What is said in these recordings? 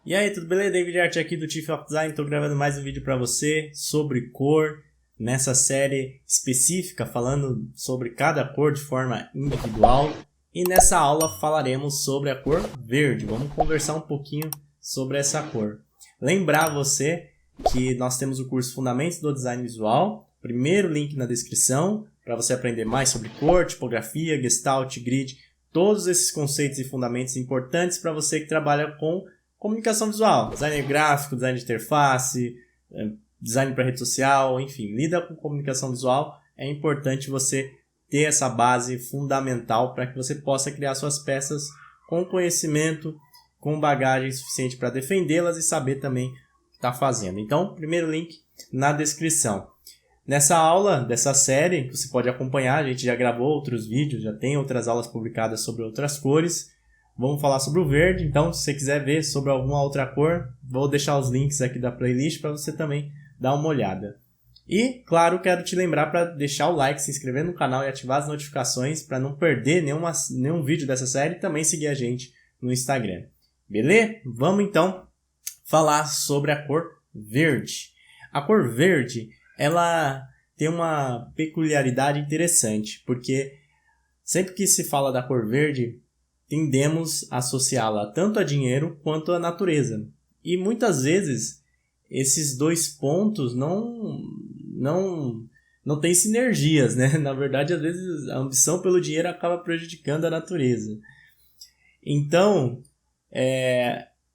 E aí, tudo beleza? David Art aqui do Chief of Design. Estou gravando mais um vídeo para você sobre cor, nessa série específica falando sobre cada cor de forma individual. E nessa aula falaremos sobre a cor verde. Vamos conversar um pouquinho sobre essa cor. Lembrar você que nós temos o curso Fundamentos do Design Visual. Primeiro link na descrição para você aprender mais sobre cor, tipografia, gestalt, grid. Todos esses conceitos e fundamentos importantes para você que trabalha com comunicação visual, design gráfico, design de interface, design para rede social, enfim, lida com comunicação visual. É importante você ter essa base fundamental para que você possa criar suas peças com conhecimento, com bagagem suficiente para defendê-las e saber também o que está fazendo. Então, primeiro link na descrição. Nessa aula dessa série, você pode acompanhar, a gente já gravou outros vídeos, já tem outras aulas publicadas sobre outras cores. Vamos falar sobre o verde, então se você quiser ver sobre alguma outra cor, vou deixar os links aqui da playlist para você também dar uma olhada. E, claro, quero te lembrar para deixar o like, se inscrever no canal e ativar as notificações para não perder nenhum vídeo dessa série e também seguir a gente no Instagram. Beleza? Vamos então falar sobre a cor verde. A cor verde, ela tem uma peculiaridade interessante, porque sempre que se fala da cor verde, tendemos a associá-la tanto a dinheiro quanto à natureza. E muitas vezes esses dois pontos não têm sinergias, né? Na verdade, às vezes a ambição pelo dinheiro acaba prejudicando a natureza. Então,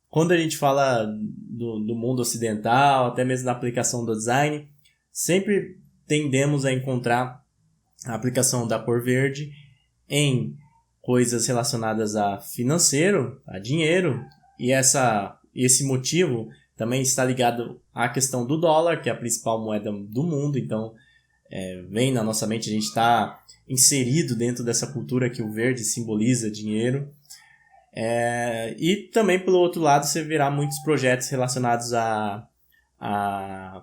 quando a gente fala do mundo ocidental, até mesmo na aplicação do design, sempre tendemos a encontrar a aplicação da cor verde em coisas relacionadas a financeiro, a dinheiro, e esse motivo também está ligado à questão do dólar, que é a principal moeda do mundo. Então, vem na nossa mente, a gente está inserido dentro dessa cultura que o verde simboliza dinheiro. E também, pelo outro lado, você verá muitos projetos relacionados a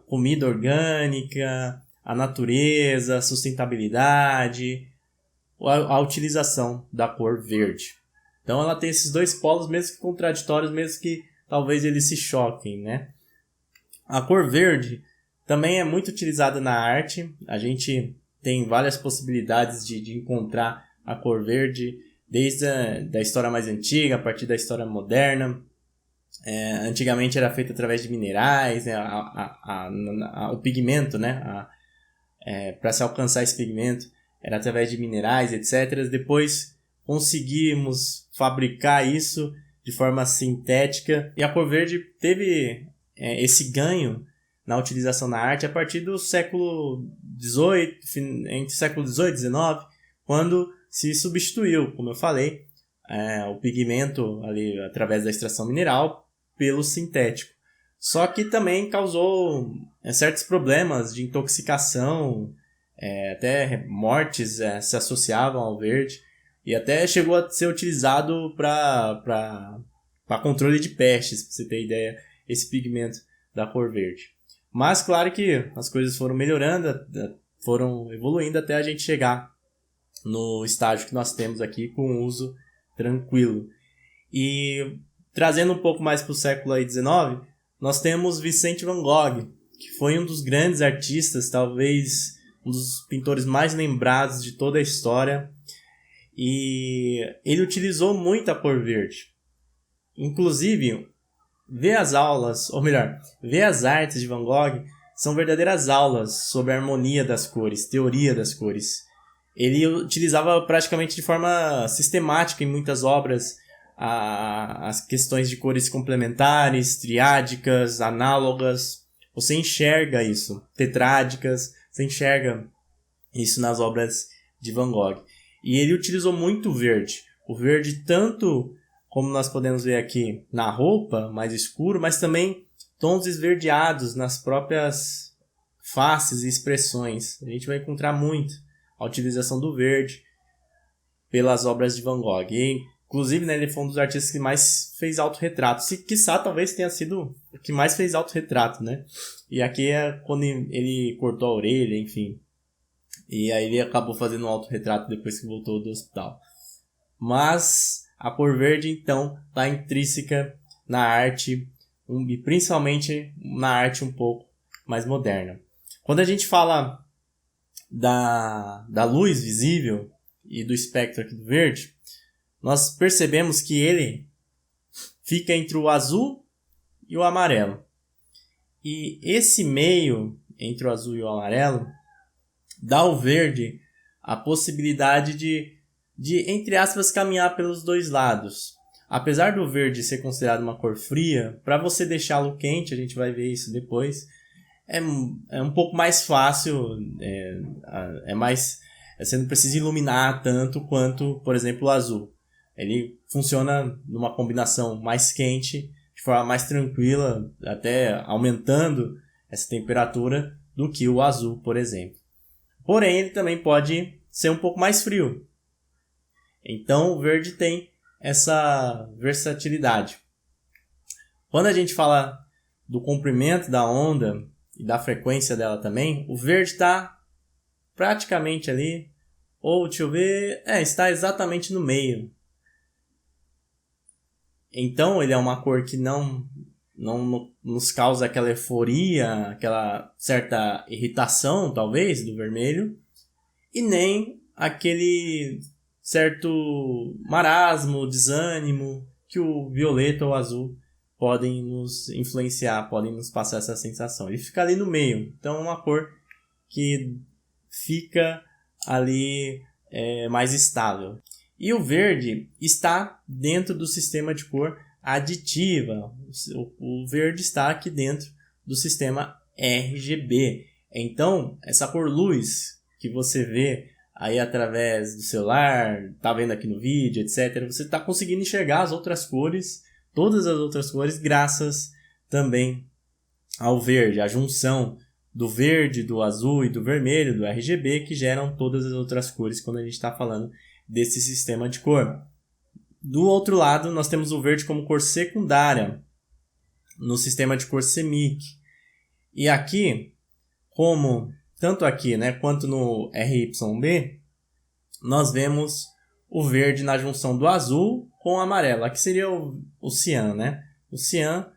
comida orgânica, a natureza, a sustentabilidade, a utilização da cor verde. Então ela tem esses dois polos, mesmo que contraditórios, mesmo que talvez eles se choquem, né? A cor verde também é muito utilizada na arte. A gente tem várias possibilidades de encontrar a cor verde, desde da história mais antiga, a partir da história moderna. Antigamente era feito através de minerais, né? O pigmento, né? Para se alcançar esse pigmento era através de minerais, etc. Depois conseguimos fabricar isso de forma sintética. E a cor verde teve esse ganho na utilização na arte a partir do século XVIII, entre século XVIII e XIX, quando se substituiu, como eu falei, o pigmento ali através da extração mineral pelo sintético. Só que também causou certos problemas de intoxicação, até mortes se associavam ao verde, e até chegou a ser utilizado para controle de pestes, para você ter ideia, esse pigmento da cor verde. Mas claro que as coisas foram melhorando, foram evoluindo até a gente chegar no estágio que nós temos aqui com uso tranquilo. E trazendo um pouco mais para o século XIX, nós temos Vicente Van Gogh, que foi um dos grandes artistas, talvez um dos pintores mais lembrados de toda a história, e ele utilizou muito a cor verde. Inclusive, ver as artes de Van Gogh são verdadeiras aulas sobre a harmonia das cores, teoria das cores. Ele utilizava praticamente de forma sistemática em muitas obras as questões de cores complementares, triádicas, análogas. Você enxerga isso, tetrádicas, você enxerga isso nas obras de Van Gogh. E ele utilizou muito o verde. O verde tanto como nós podemos ver aqui na roupa, mais escuro, mas também tons esverdeados nas próprias faces e expressões. A gente vai encontrar muito a utilização do verde pelas obras de Van Gogh. E, inclusive, né, ele foi um dos artistas que mais fez autorretrato. Quiçá, talvez tenha sido o que mais fez autorretrato, né? E aqui é quando ele cortou a orelha, enfim. E aí ele acabou fazendo um autorretrato depois que voltou do hospital. Mas a cor verde, então, está intrínseca na arte e principalmente na arte um pouco mais moderna. Quando a gente fala da luz visível e do espectro aqui do verde, nós percebemos que ele fica entre o azul e o amarelo. E esse meio entre o azul e o amarelo dá ao verde a possibilidade de, entre aspas, caminhar pelos dois lados. Apesar do verde ser considerado uma cor fria, para você deixá-lo quente, a gente vai ver isso depois, é um pouco mais fácil, você não precisa iluminar tanto quanto, por exemplo, o azul. Ele funciona numa combinação mais quente, de forma mais tranquila, até aumentando essa temperatura do que o azul, por exemplo. Porém, ele também pode ser um pouco mais frio. Então, o verde tem essa versatilidade. Quando a gente fala do comprimento da onda e da frequência dela também, o verde está praticamente ali, ou deixa eu ver, está exatamente no meio. Então, ele é uma cor que não nos causa aquela euforia, aquela certa irritação, talvez, do vermelho, e nem aquele certo marasmo, desânimo que o violeta ou o azul podem nos influenciar, podem nos passar essa sensação. Ele fica ali no meio, então é uma cor que fica ali mais estável. E o verde está dentro do sistema de cor aditiva. O verde está aqui dentro do sistema RGB. Então, essa cor luz que você vê aí através do celular, está vendo aqui no vídeo, etc., você está conseguindo enxergar as outras cores, todas as outras cores, graças também ao verde, a junção do verde, do azul e do vermelho, do RGB, que geram todas as outras cores quando a gente está falando desse sistema de cor. Do outro lado, nós temos o verde como cor secundária no sistema de cor CMYK. E aqui, como tanto aqui, quanto no RYB, nós vemos o verde na junção do azul com o amarelo. Aqui seria o cian, O cian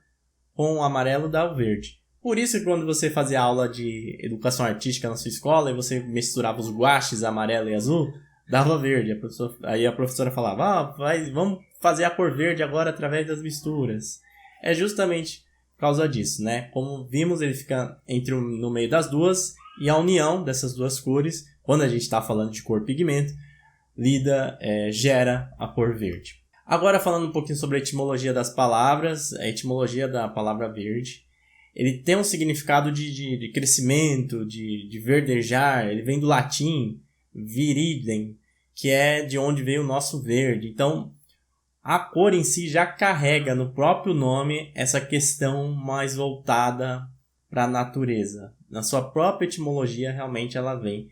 com o amarelo dá o verde. Por isso que quando você fazia aula de educação artística na sua escola e você misturava os guaches amarelo e azul, dava verde. Aí a professora falava, vamos fazer a cor verde agora através das misturas. É justamente por causa disso, Como vimos, ele fica no meio das duas, e a união dessas duas cores, quando a gente está falando de cor pigmento, gera a cor verde. Agora falando um pouquinho sobre a etimologia das palavras, a etimologia da palavra verde, ele tem um significado de crescimento, de verdejar, ele vem do latim viridem, que é de onde veio o nosso verde. Então, a cor em si já carrega no próprio nome essa questão mais voltada para a natureza. Na sua própria etimologia, realmente ela vem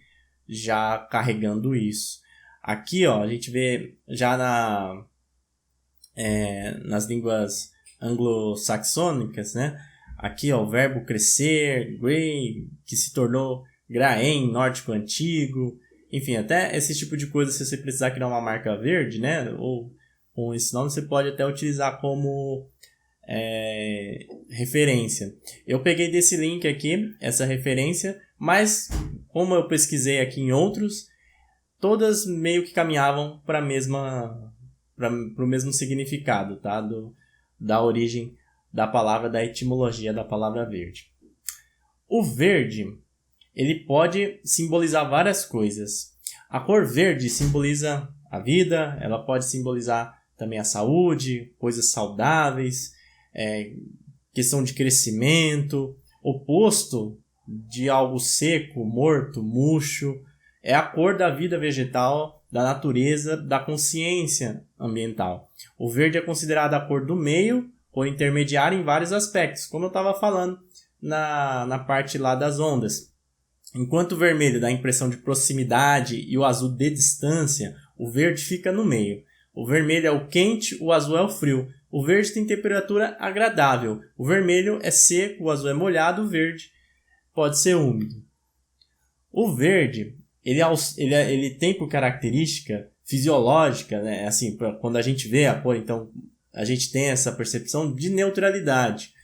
já carregando isso. Aqui, a gente vê já nas línguas anglo-saxônicas, Aqui, o verbo crescer, grey, que se tornou graen, nórdico antigo. Enfim, até esse tipo de coisa, se você precisar criar uma marca verde, ou com esse nome, você pode até utilizar como referência. Eu peguei desse link aqui, essa referência, mas como eu pesquisei aqui em outros, todas meio que caminhavam para o mesmo significado, tá? Da origem da palavra, da etimologia da palavra verde. O verde, ele pode simbolizar várias coisas. A cor verde simboliza a vida, ela pode simbolizar também a saúde, coisas saudáveis, questão de crescimento, oposto de algo seco, morto, murcho. É a cor da vida vegetal, da natureza, da consciência ambiental. O verde é considerado a cor do meio, ou intermediária em vários aspectos, como eu estava falando na parte lá das ondas. Enquanto o vermelho dá a impressão de proximidade e o azul de distância, o verde fica no meio. O vermelho é o quente, o azul é o frio. O verde tem temperatura agradável. O vermelho é seco, o azul é molhado, o verde pode ser úmido. O verde, ele tem por característica fisiológica, assim, quando a gente vê a cor, então a gente tem essa percepção de neutralidade.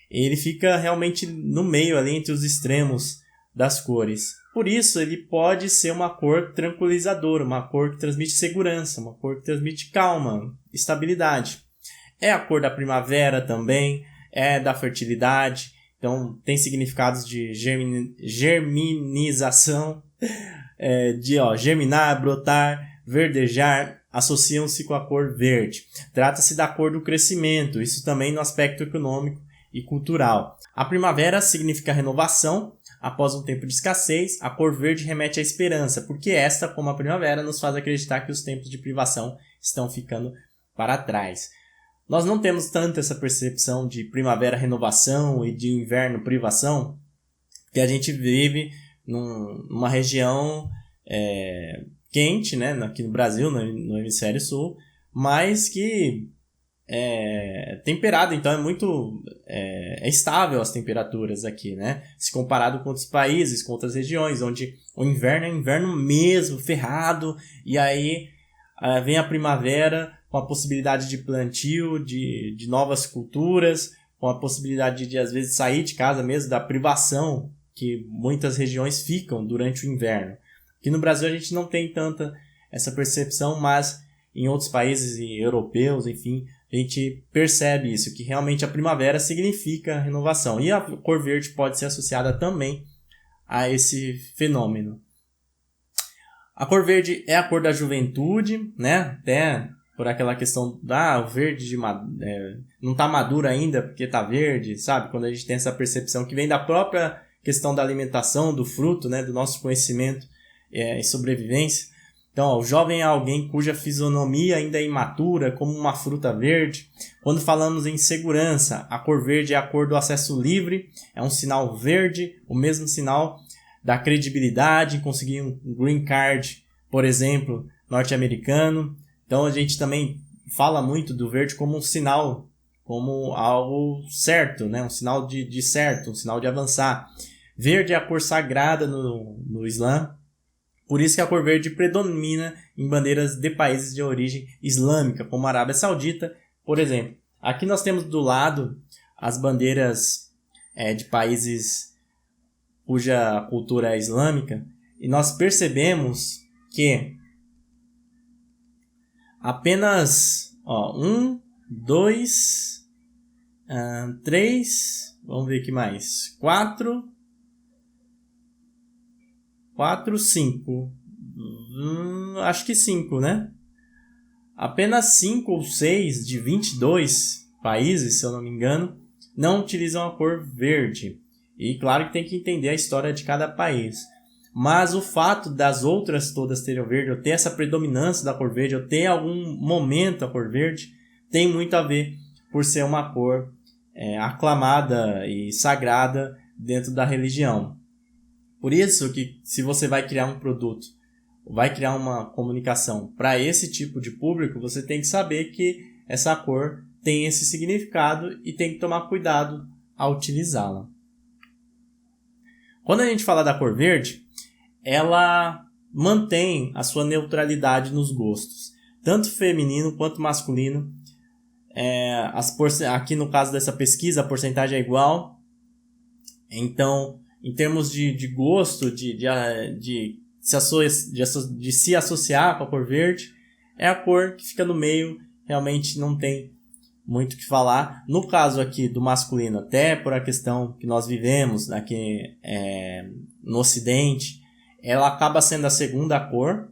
ele fica realmente no meio ali entre os extremos das cores. Por isso ele pode ser uma cor tranquilizadora, uma cor que transmite segurança, uma cor que transmite calma, estabilidade. É a cor da primavera também, é da fertilidade, então tem significados de germinização, de germinar, brotar, verdejar, associam-se com a cor verde. Trata-se da cor do crescimento, isso também no aspecto econômico e cultural. A primavera significa renovação. Após um tempo de escassez, a cor verde remete à esperança, porque esta, como a primavera, nos faz acreditar que os tempos de privação estão ficando para trás. Nós não temos tanto essa percepção de primavera renovação e de inverno privação, porque a gente vive numa região quente, né, aqui no Brasil, no hemisfério sul, mas que temperado, então é estável as temperaturas aqui, né? Se comparado com outros países, com outras regiões, onde o inverno é inverno mesmo, ferrado, e aí vem a primavera com a possibilidade de plantio, de novas culturas, com a possibilidade de às vezes sair de casa mesmo, da privação que muitas regiões ficam durante o inverno. Aqui no Brasil a gente não tem tanta essa percepção, mas em outros países europeus, enfim, a gente percebe isso, que realmente a primavera significa renovação. E a cor verde pode ser associada também a esse fenômeno. A cor verde é a cor da juventude, né? Até por aquela questão o verde não está maduro ainda porque está verde, sabe? Quando a gente tem essa percepção que vem da própria questão da alimentação, do fruto, né? Do nosso conhecimento e sobrevivência. Então, o jovem é alguém cuja fisionomia ainda é imatura, como uma fruta verde. Quando falamos em segurança, a cor verde é a cor do acesso livre, é um sinal verde, o mesmo sinal da credibilidade em conseguir um green card, por exemplo, norte-americano. Então, a gente também fala muito do verde como um sinal, como algo certo, né? Um sinal de certo, um sinal de avançar. Verde é a cor sagrada no Islã. Por isso que a cor verde predomina em bandeiras de países de origem islâmica, como a Arábia Saudita, por exemplo. Aqui nós temos do lado as bandeiras de países cuja cultura é islâmica, e nós percebemos que apenas 1, 2, 3, vamos ver aqui mais, 4, 5. Acho que 5, né? Apenas 5 ou 6 de 22 países, se eu não me engano, não utilizam a cor verde. E claro que tem que entender a história de cada país. Mas o fato das outras todas terem o verde, ou ter essa predominância da cor verde, ou ter algum momento a cor verde, tem muito a ver por ser uma cor aclamada e sagrada dentro da religião. Por isso que se você vai criar um produto, vai criar uma comunicação para esse tipo de público, você tem que saber que essa cor tem esse significado e tem que tomar cuidado ao utilizá-la. Quando a gente fala da cor verde, ela mantém a sua neutralidade nos gostos, tanto feminino quanto masculino. Aqui no caso dessa pesquisa, a porcentagem é igual. Então, em termos de gosto, de se associar com a cor verde, é a cor que fica no meio, realmente não tem muito o que falar. No caso aqui do masculino, até por a questão que nós vivemos aqui no Ocidente, ela acaba sendo a segunda cor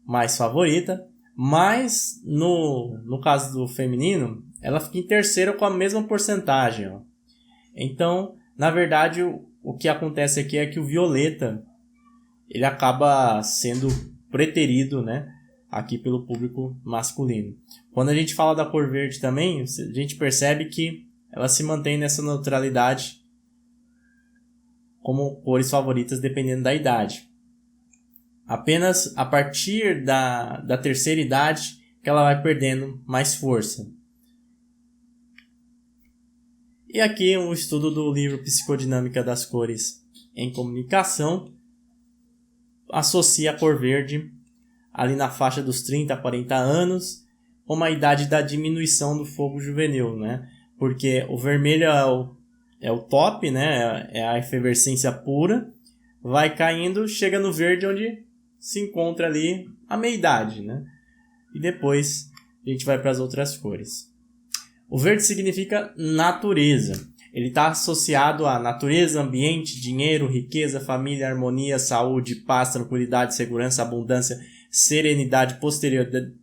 mais favorita, mas no caso do feminino, ela fica em terceiro com a mesma porcentagem. Ó. Então, na verdade, o que acontece aqui é que o violeta ele acaba sendo preterido, né, aqui pelo público masculino. Quando a gente fala da cor verde também, a gente percebe que ela se mantém nessa neutralidade como cores favoritas dependendo da idade. Apenas a partir da terceira idade que ela vai perdendo mais força. E aqui um estudo do livro Psicodinâmica das Cores em Comunicação associa a cor verde ali na faixa dos 30 a 40 anos como a idade da diminuição do fogo juvenil, né? Porque o vermelho é é o top, né? É a efervescência pura. Vai caindo, chega no verde, onde se encontra ali a meia-idade, né? E depois a gente vai para as outras cores. O verde significa natureza. Ele está associado a natureza, ambiente, dinheiro, riqueza, família, harmonia, saúde, paz, tranquilidade, segurança, abundância, serenidade,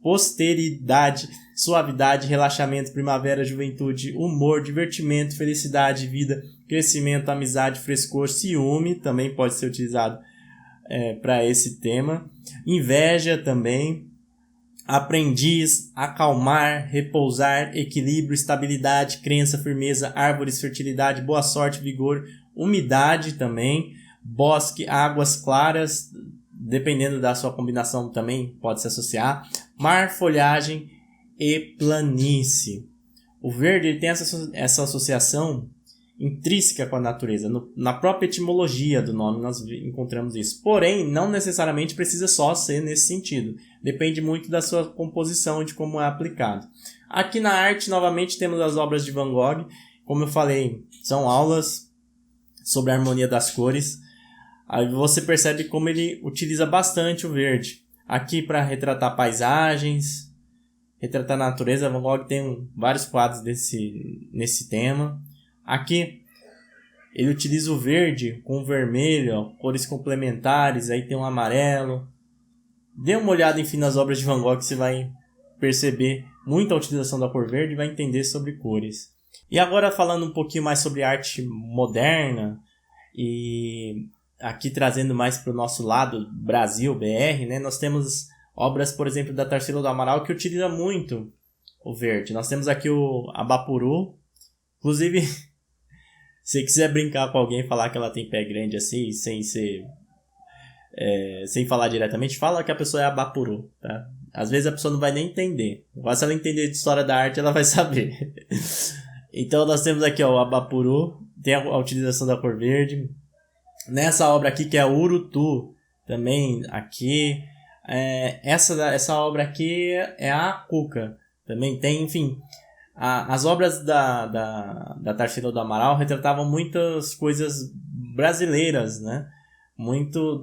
posteridade, suavidade, relaxamento, primavera, juventude, humor, divertimento, felicidade, vida, crescimento, amizade, frescor, ciúme, também pode ser utilizado para esse tema, inveja também, aprendiz, acalmar, repousar, equilíbrio, estabilidade, crença, firmeza, árvores, fertilidade, boa sorte, vigor, umidade também, bosque, águas claras, dependendo da sua combinação também pode se associar, mar, folhagem e planície. O verde ele tem essa associação intrínseca com a natureza. Na própria etimologia do nome nós encontramos isso. Porém, não necessariamente precisa só ser nesse sentido. Depende muito da sua composição e de como é aplicado. Aqui na arte, novamente, temos as obras de Van Gogh. Como eu falei, são aulas sobre a harmonia das cores. Aí você percebe como ele utiliza bastante o verde. Aqui para retratar paisagens, retratar a natureza. Van Gogh tem vários quadros nesse tema. Aqui ele utiliza o verde com o vermelho, ó, cores complementares, aí tem um amarelo. Dê uma olhada, enfim, nas obras de Van Gogh que você vai perceber muita utilização da cor verde e vai entender sobre cores. E agora falando um pouquinho mais sobre arte moderna e aqui trazendo mais para o nosso lado Brasil, BR, né? Nós temos obras, por exemplo, da Tarsila do Amaral que utiliza muito o verde. Nós temos aqui o Abapuru. Inclusive, se quiser brincar com alguém e falar que ela tem pé grande assim, sem falar diretamente, fala que a pessoa é Abapuru, tá? Às vezes a pessoa não vai nem entender. Mas se ela entender de história da arte, ela vai saber. Então nós temos aqui ó, o Abapuru, tem a utilização da cor verde. Nessa obra aqui que é Urutu, também aqui. Essa obra aqui é a Cuca. Também tem, enfim... As obras da Tarsila do Amaral retratavam muitas coisas brasileiras, né? Muito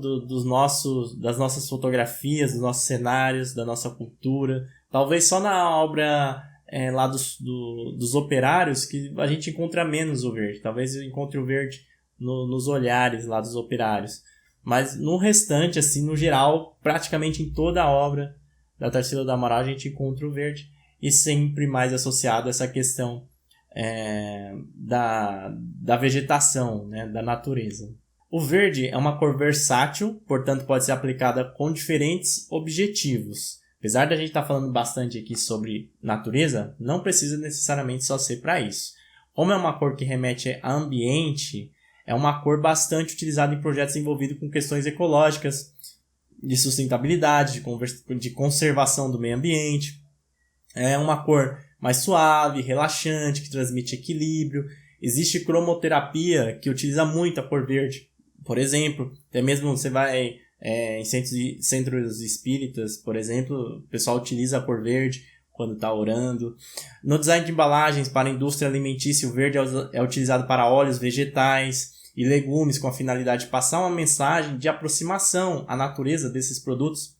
das nossas fotografias, dos nossos cenários, da nossa cultura. Talvez só na obra lá dos operários que a gente encontra menos o verde. Talvez eu encontre o verde nos olhares lá dos operários. Mas no restante, assim, no geral, praticamente em toda a obra da Tarsila do Amaral a gente encontra o verde. E sempre mais associado a essa questão da vegetação, né, da natureza. O verde é uma cor versátil, portanto pode ser aplicada com diferentes objetivos. Apesar de a gente estar falando bastante aqui sobre natureza, não precisa necessariamente só ser para isso. Como é uma cor que remete a ambiente, é uma cor bastante utilizada em projetos envolvidos com questões ecológicas, de sustentabilidade, de conservação do meio ambiente. É uma cor mais suave, relaxante, que transmite equilíbrio. Existe cromoterapia que utiliza muito a cor verde. Por exemplo, até mesmo você vai em centros espíritas, por exemplo, o pessoal utiliza a cor verde quando está orando. No design de embalagens para a indústria alimentícia, o verde é utilizado para óleos vegetais e legumes com a finalidade de passar uma mensagem de aproximação à natureza desses produtos.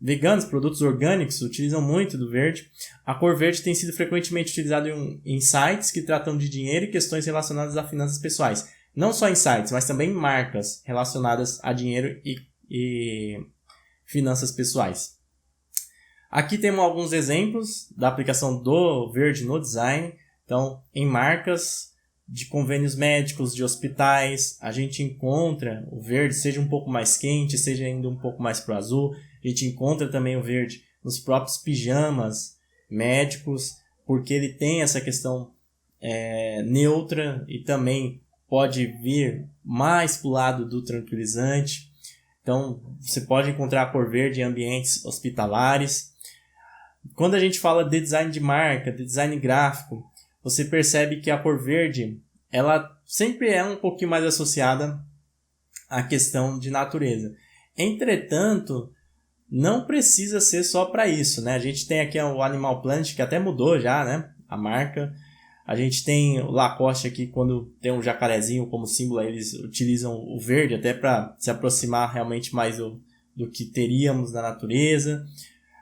Veganos, produtos orgânicos utilizam muito do verde. A cor verde tem sido frequentemente utilizada em sites que tratam de dinheiro e questões relacionadas a finanças pessoais. Não só em sites, mas também em marcas relacionadas a dinheiro e finanças pessoais. Aqui temos alguns exemplos da aplicação do verde no design. Então, em marcas de convênios médicos, de hospitais, a gente encontra o verde, seja um pouco mais quente, seja ainda um pouco mais pro azul. A gente encontra também o verde nos próprios pijamas médicos, porque ele tem essa questão neutra e também pode vir mais pro lado do tranquilizante. Então, você pode encontrar a cor verde em ambientes hospitalares. Quando a gente fala de design de marca, de design gráfico, você percebe que a cor verde, ela sempre é um pouquinho mais associada à questão de natureza. Entretanto, não precisa ser só para isso, né? A gente tem aqui o Animal Planet, que até mudou já, né? A marca. A gente tem o Lacoste aqui, quando tem um jacarezinho como símbolo, eles utilizam o verde até para se aproximar realmente mais do que teríamos na natureza.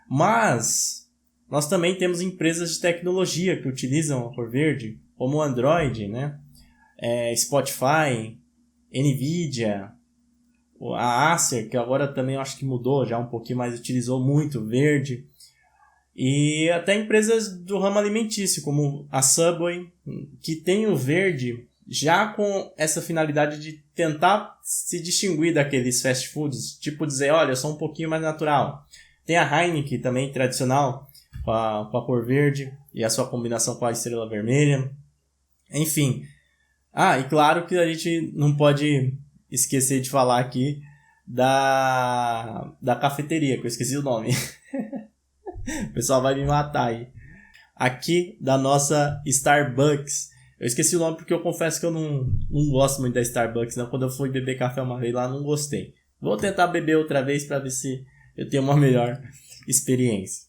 Mas nós também temos empresas de tecnologia que utilizam a cor verde, como o Android, né? Spotify, Nvidia, a Acer, que agora também eu acho que mudou já um pouquinho, mas utilizou muito verde. E até empresas do ramo alimentício, como a Subway, que tem o verde já com essa finalidade de tentar se distinguir daqueles fast foods, tipo dizer, olha, eu sou um pouquinho mais natural. Tem a Heineken também, tradicional, com a cor verde e a sua combinação com a estrela vermelha. Enfim. E claro que a gente não pode esquecer de falar aqui da cafeteria, que eu esqueci o nome. O pessoal vai me matar aí. Aqui da nossa Starbucks. Eu esqueci o nome porque eu confesso que eu não gosto muito da Starbucks. Não. Quando eu fui beber café uma vez lá, não gostei. Vou tentar beber outra vez para ver se eu tenho uma melhor experiência.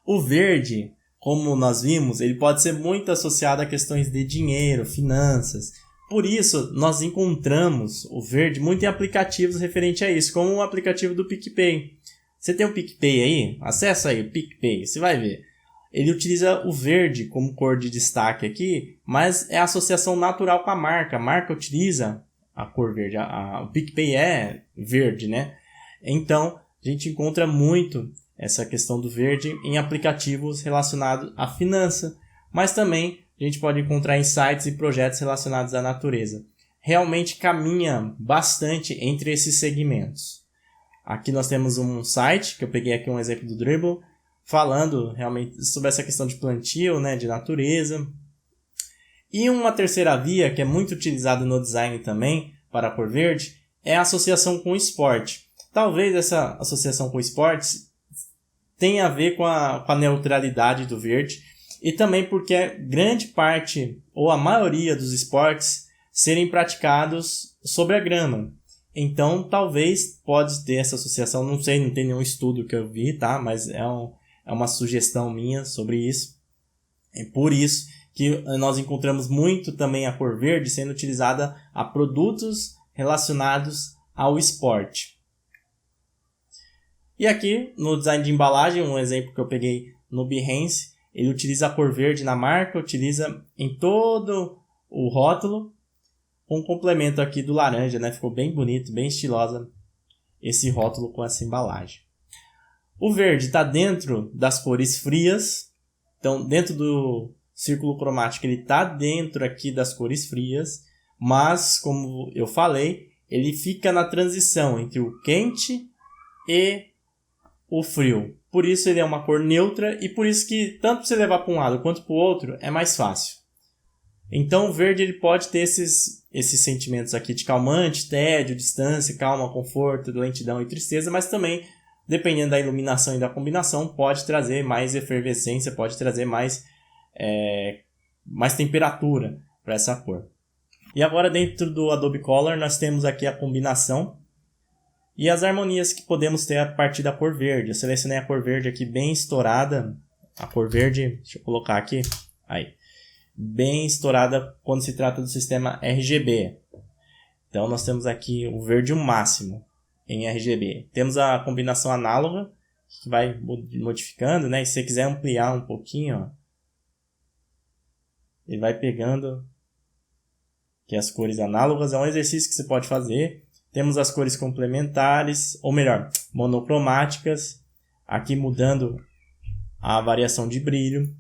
O verde, como nós vimos, ele pode ser muito associado a questões de dinheiro, finanças. Por isso, nós encontramos o verde muito em aplicativos referentes a isso, como o aplicativo do PicPay. Você tem o PicPay aí? Acessa aí o PicPay, você vai ver. Ele utiliza o verde como cor de destaque aqui, mas é associação natural com a marca. A marca utiliza a cor verde. O PicPay é verde, né? Então, a gente encontra muito essa questão do verde em aplicativos relacionados à finança, mas também a gente pode encontrar em sites e projetos relacionados à natureza. Realmente caminha bastante entre esses segmentos. Aqui nós temos um site, que eu peguei aqui um exemplo do Dribbble, falando realmente sobre essa questão de plantio, né, de natureza. E uma terceira via, que é muito utilizada no design também, para a cor verde, é a associação com o esporte. Talvez essa associação com o esporte tenha a ver com a neutralidade do verde, e também porque grande parte, ou a maioria dos esportes, serem praticados sobre a grama. Então, talvez pode ter essa associação, não sei, não tem nenhum estudo que eu vi, tá? Mas é uma sugestão minha sobre isso. É por isso que nós encontramos muito também a cor verde sendo utilizada a produtos relacionados ao esporte. E aqui, no design de embalagem, um exemplo que eu peguei no Behance, ele utiliza a cor verde na marca, utiliza em todo o rótulo, com um complemento aqui do laranja, né? Ficou bem bonito, bem estilosa esse rótulo com essa embalagem. O verde está dentro das cores frias, então dentro do círculo cromático ele está dentro aqui das cores frias, mas como eu falei, ele fica na transição entre o quente e o frio. Por isso ele é uma cor neutra e por isso que tanto você levar para um lado quanto para o outro é mais fácil. Então o verde ele pode ter esses sentimentos aqui de calmante, tédio, distância, calma, conforto, lentidão e tristeza, mas também, dependendo da iluminação e da combinação, pode trazer mais efervescência, pode trazer mais temperatura para essa cor. E agora dentro do Adobe Color nós temos aqui a combinação e as harmonias que podemos ter a partir da cor verde. Eu selecionei a cor verde aqui bem estourada, a cor verde, deixa eu colocar aqui, aí. Bem estourada quando se trata do sistema RGB. Então nós temos aqui o verde máximo em RGB. Temos a combinação análoga, que vai modificando, né? E se você quiser ampliar um pouquinho, ó, ele vai pegando aqui as cores análogas. É um exercício que você pode fazer. Temos as cores complementares, ou melhor, monocromáticas. Aqui mudando a variação de brilho.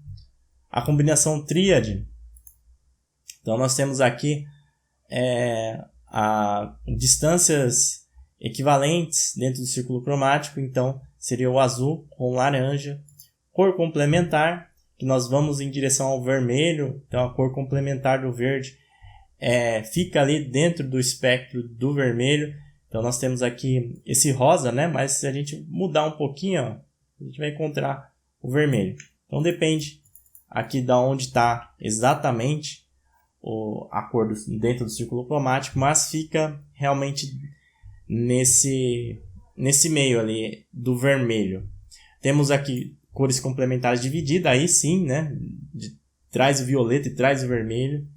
A combinação tríade. Então nós temos aqui distâncias equivalentes dentro do círculo cromático. Então seria o azul com laranja. Cor complementar, que nós vamos em direção ao vermelho. Então a cor complementar do verde fica ali dentro do espectro do vermelho. Então nós temos aqui esse rosa, né? Mas se a gente mudar um pouquinho, ó, a gente vai encontrar o vermelho. Então depende aqui da onde está exatamente a cor dentro do círculo cromático, mas fica realmente nesse meio ali do vermelho. Temos aqui cores complementares divididas, aí sim, né? traz o violeta e traz o vermelho.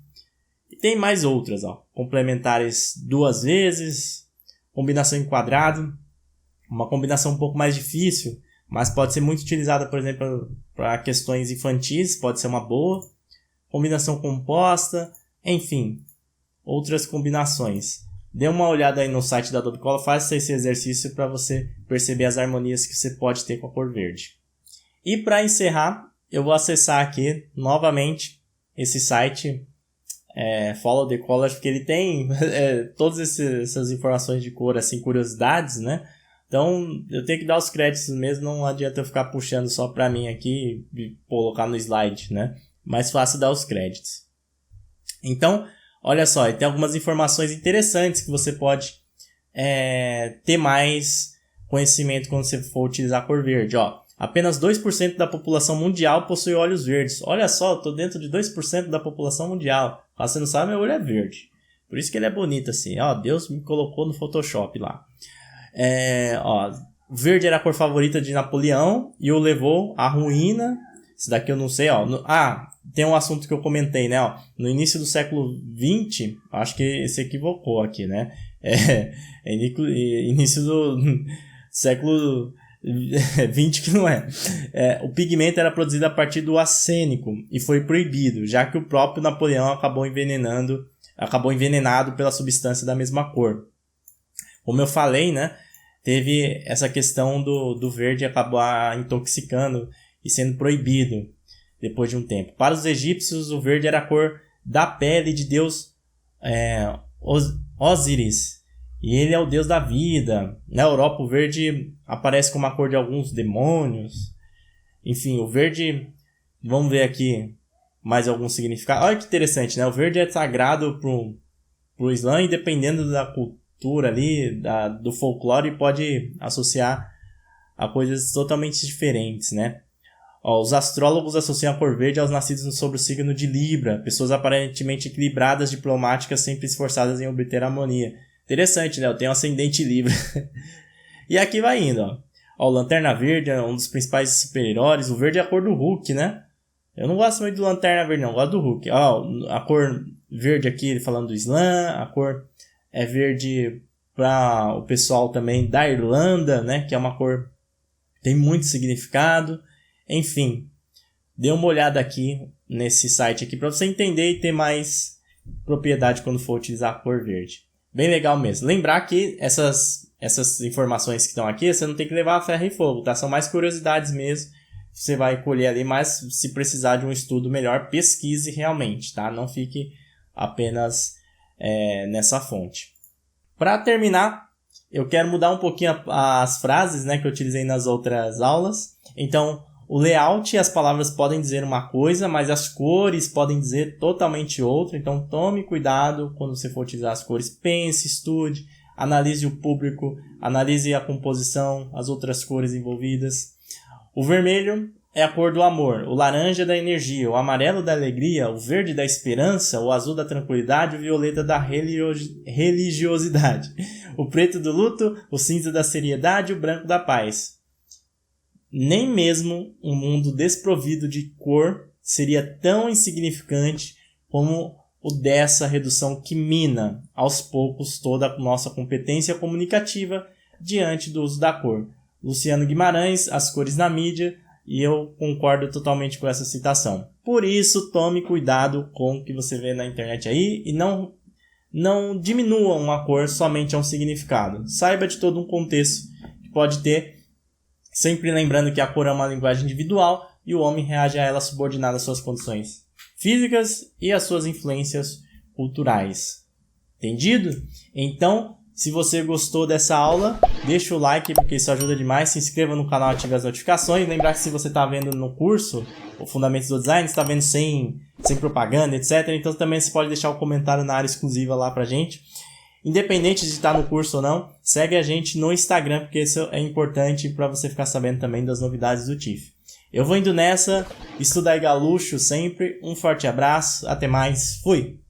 E tem mais outras, ó. Complementares 2 vezes, combinação em quadrado, uma combinação um pouco mais difícil, mas pode ser muito utilizada, por exemplo, para questões infantis, pode ser uma boa. Combinação composta, enfim, outras combinações. Dê uma olhada aí no site da Adobe Color, faça esse exercício para você perceber as harmonias que você pode ter com a cor verde. E para encerrar, eu vou acessar aqui novamente esse site Follow the Color, porque ele tem todas essas informações de cor, assim, curiosidades, né? Então, eu tenho que dar os créditos mesmo, não adianta eu ficar puxando só para mim aqui e colocar no slide, né? Mais fácil dar os créditos. Então, olha só, tem algumas informações interessantes que você pode ter mais conhecimento quando você for utilizar a cor verde. Ó, apenas 2% da população mundial possui olhos verdes. Olha só, eu estou dentro de 2% da população mundial. Caso você não sabe, meu olho é verde. Por isso que ele é bonito assim. Ó, Deus me colocou no Photoshop lá. Verde era a cor favorita de Napoleão e o levou à ruína. Esse daqui eu não sei, ó. Tem um assunto que eu comentei, né? Ó, no início do século XX, acho que se equivocou aqui, né? Início do século XX que não é. O pigmento era produzido a partir do arsênico e foi proibido, já que o próprio Napoleão acabou envenenado pela substância da mesma cor. Como eu falei, né? Teve essa questão do verde acabar intoxicando e sendo proibido depois de um tempo. Para os egípcios, o verde era a cor da pele de Deus Osíris. E ele é o deus da vida. Na Europa, o verde aparece como a cor de alguns demônios. Enfim, o verde... Vamos ver aqui mais algum significado. Olha que interessante, né? O verde é sagrado pro Islã e dependendo da cultura ali, do folclore, pode associar a coisas totalmente diferentes, né? Os astrólogos associam a cor verde aos nascidos sob o signo de Libra, pessoas aparentemente equilibradas, diplomáticas, sempre esforçadas em obter harmonia. Interessante, né? Eu tenho ascendente Libra. E aqui vai indo, ó. O Lanterna Verde é um dos principais super-heróis. O verde é a cor do Hulk, né? Eu não gosto muito do Lanterna Verde, não. Eu gosto do Hulk. A cor verde aqui, falando do Islã. A cor é verde para o pessoal também da Irlanda, né? Que é uma cor que tem muito significado. Enfim, dê uma olhada aqui nesse site aqui para você entender e ter mais propriedade quando for utilizar a cor verde. Bem legal mesmo. Lembrar que essas informações que estão aqui, você não tem que levar a ferro e fogo, tá? São mais curiosidades mesmo. Você vai colher ali, mas se precisar de um estudo melhor, pesquise realmente, tá? Não fique apenas nessa fonte. Para terminar, eu quero mudar um pouquinho as frases, né, que eu utilizei nas outras aulas. Então, o layout e as palavras podem dizer uma coisa, mas as cores podem dizer totalmente outra. Então, tome cuidado quando você for utilizar as cores. Pense, estude, analise o público, analise a composição, as outras cores envolvidas. O vermelho é a cor do amor, o laranja da energia, o amarelo da alegria, o verde da esperança, o azul da tranquilidade, o violeta da religiosidade, o preto do luto, o cinza da seriedade, o branco da paz. Nem mesmo um mundo desprovido de cor seria tão insignificante como o dessa redução que mina, aos poucos, toda a nossa competência comunicativa diante do uso da cor. Luciano Guimarães, As Cores na Mídia, e eu concordo totalmente com essa citação. Por isso, tome cuidado com o que você vê na internet aí e não diminua uma cor somente a um significado. Saiba de todo um contexto que pode ter, sempre lembrando que a cor é uma linguagem individual e o homem reage a ela subordinado às suas condições físicas e às suas influências culturais. Entendido? Então, se você gostou dessa aula, deixa o like porque isso ajuda demais. Se inscreva no canal e ative as notificações. Lembrar que se você está vendo no curso, o Fundamentos do Design, está vendo sem propaganda, etc. Então também você pode deixar um comentário na área exclusiva lá pra gente. Independente de estar no curso ou não, segue a gente no Instagram, porque isso é importante para você ficar sabendo também das novidades do TIFF. Eu vou indo nessa, estudar igual luxo sempre. Um forte abraço, até mais, fui!